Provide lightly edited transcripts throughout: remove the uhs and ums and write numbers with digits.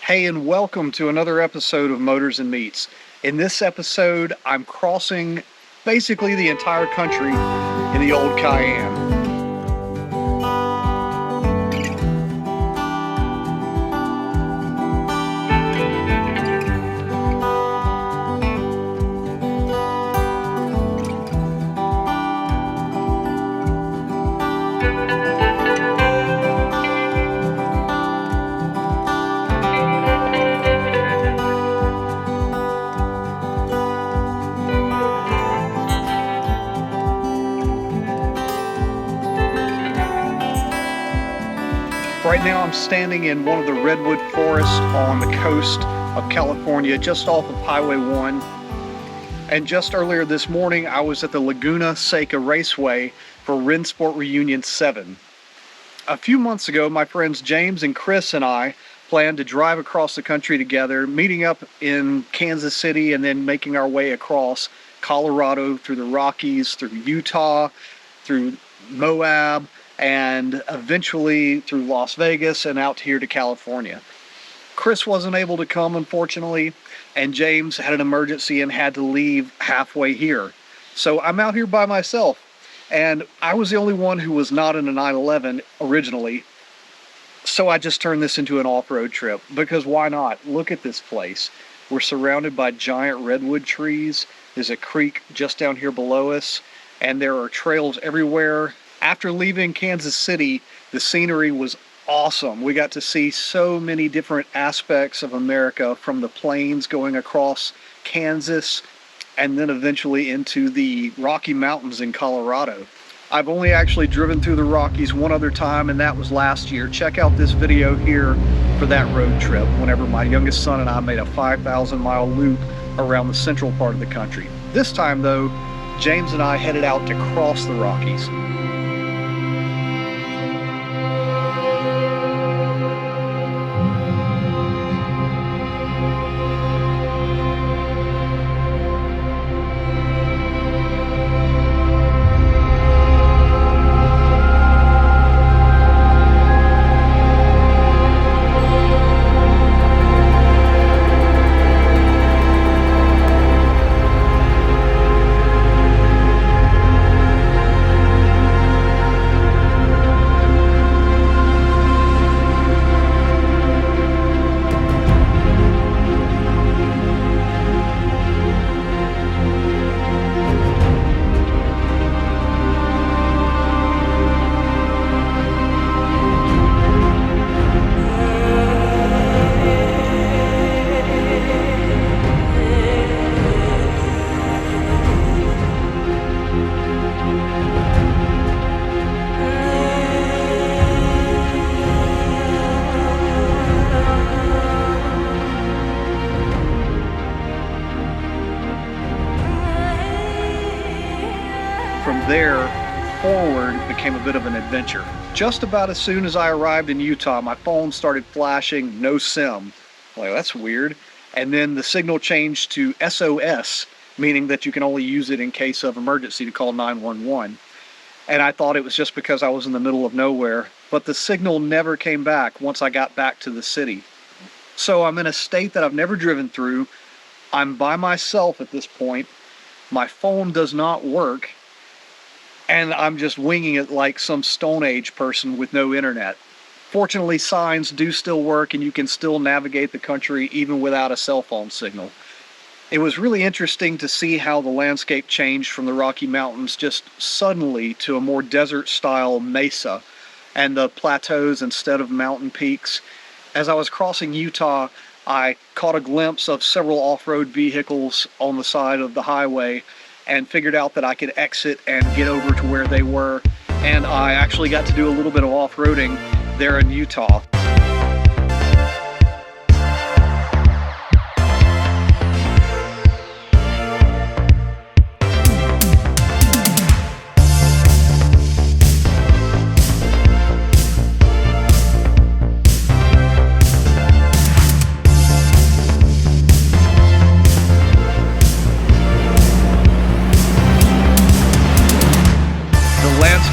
Hey, and welcome to another episode of Motors and Meats. In this episode, I'm crossing basically the entire country in the old Cayenne. Right now I'm standing in one of the redwood forests on the coast of California, just off of Highway 1. And just earlier this morning, I was at the Laguna Seca Raceway for Rennsport Reunion 7. A few months ago, my friends James and Chris and I planned to drive across the country together, meeting up in Kansas City and then making our way across Colorado, through the Rockies, through Utah, through Moab, and eventually through Las Vegas and out here to California. Chris wasn't able to come, unfortunately, and James had an emergency and had to leave halfway here. So I'm out here by myself, and I was the only one who was not in a 911 originally. So I just turned this into an off-road trip, because why not? Look at this place. We're surrounded by giant redwood trees. There's a creek just down here below us, and there are trails everywhere. After leaving Kansas City, the scenery was awesome. We got to see so many different aspects of America, from the plains going across Kansas and then eventually into the Rocky Mountains in Colorado. I've only actually driven through the Rockies one other time, and that was last year. Check out this video here for that road trip, whenever my youngest son and I made a 5,000-mile loop around the central part of the country. This time, though, James and I headed out to cross the Rockies. From there forward became a bit of an adventure. Just about as soon as I arrived in Utah, my phone started flashing no SIM. Well, that's weird. And then the signal changed to SOS, meaning that you can only use it in case of emergency to call 911. And I thought it was just because I was in the middle of nowhere, but the signal never came back once I got back to the city. So I'm in a state that I've never driven through. I'm by myself at this point. My phone does not work. And I'm just winging it like some Stone Age person with no internet. Fortunately, signs do still work, and you can still navigate the country even without a cell phone signal. It was really interesting to see how the landscape changed from the Rocky Mountains just suddenly to a more desert-style mesa, and the plateaus instead of mountain peaks. As I was crossing Utah, I caught a glimpse of several off-road vehicles on the side of the highway, and figured out that I could exit and get over to where they were, and I actually got to do a little bit of off-roading there in Utah.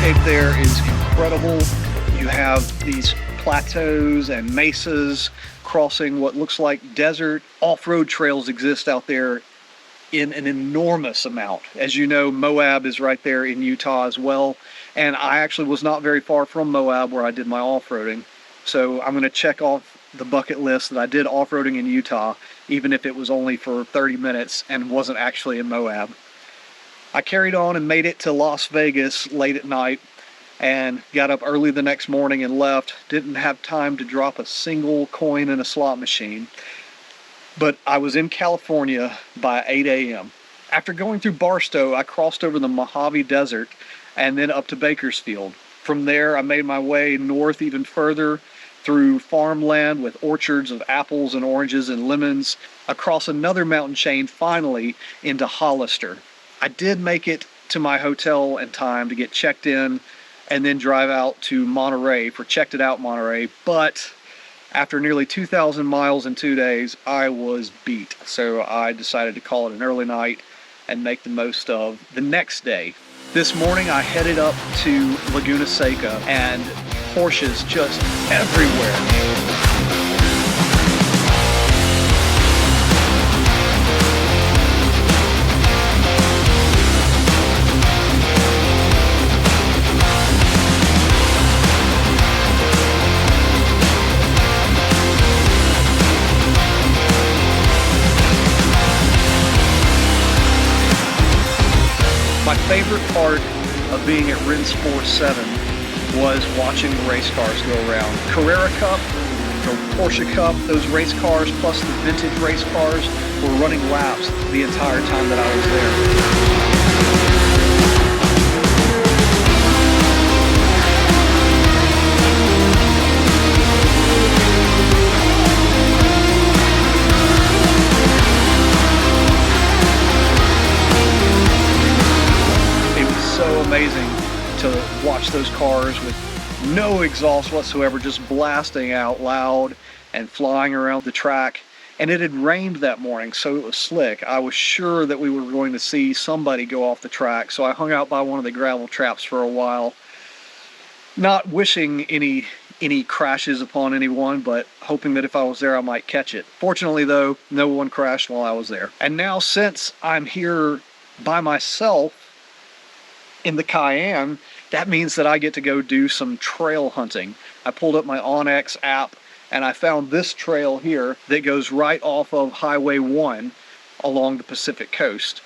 landscape there is incredible. You have these plateaus and mesas, crossing what looks like desert. Off-road trails exist out there in an enormous amount. As you know, Moab is right there in Utah as well, and I actually was not very far from Moab where I did my off-roading. So I'm going to check off the bucket list that I did off-roading in Utah, even if it was only for 30 minutes and wasn't actually in Moab. I carried on and made it to Las Vegas late at night and got up early the next morning and left. Didn't have time to drop a single coin in a slot machine, but I was in California by 8 a.m. After going through Barstow, I crossed over the Mojave Desert and then up to Bakersfield. From there, I made my way north even further through farmland with orchards of apples and oranges and lemons, across another mountain chain, finally into Hollister. I did make it to my hotel in time to get checked in and then drive out to Monterey for Checked It Out Monterey, but after nearly 2,000 miles in 2 days, I was beat. So I decided to call it an early night and make the most of the next day. This morning I headed up to Laguna Seca, and Porsches just everywhere. My favorite part of being at Rennsport 7 was watching the race cars go around. Carrera Cup, the Porsche Cup, those race cars plus the vintage race cars were running laps the entire time that I was there. Amazing to watch those cars with no exhaust whatsoever, just blasting out loud and flying around the track. And it had rained that morning, so it was slick. I was sure that we were going to see somebody go off the track, so I hung out by one of the gravel traps for a while, not wishing any crashes upon anyone, but hoping that if I was there I might catch it. Fortunately though, no one crashed while I was there. And now, since I'm here by myself in the Cayenne, that means that I get to go do some trail hunting. I pulled up my onX app and I found this trail here that goes right off of Highway 1 along the Pacific coast.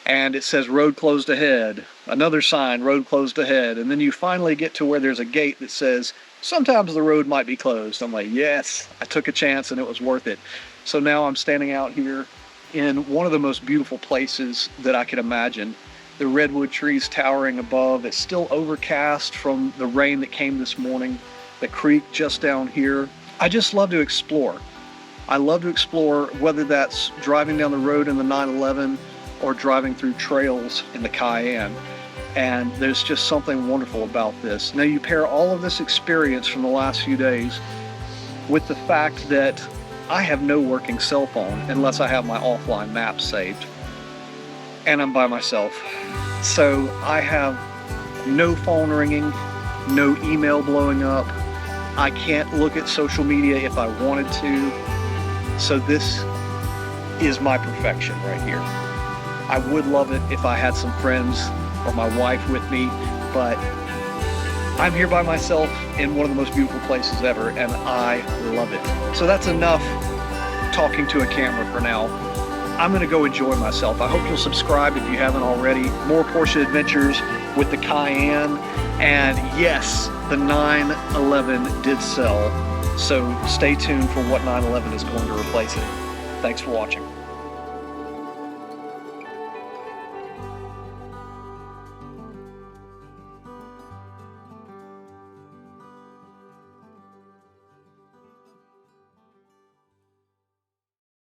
And it says road closed ahead, another sign, road closed ahead, and then you finally get to where there's a gate that says sometimes the road might be closed. I'm like, yes, I took a chance and it was worth it. So now I'm standing out here in one of the most beautiful places that I could imagine. The redwood trees towering above. It's still overcast from the rain that came this morning. The creek just down here. I just love to explore. I love to explore, whether that's driving down the road in the 911 or driving through trails in the Cayenne. And there's just something wonderful about this. Now you pair all of this experience from the last few days with the fact that I have no working cell phone unless I have my offline maps saved. And I'm by myself. So I have no phone ringing, no email blowing up. I can't look at social media if I wanted to. So this is my perfection right here. I would love it if I had some friends or my wife with me, but I'm here by myself in one of the most beautiful places ever, and I love it. So that's enough talking to a camera for now. I'm going to go enjoy myself. I hope you'll subscribe if you haven't already. More Porsche adventures with the Cayenne. And yes, the 911 did sell. So stay tuned for what 911 is going to replace it. Thanks for watching.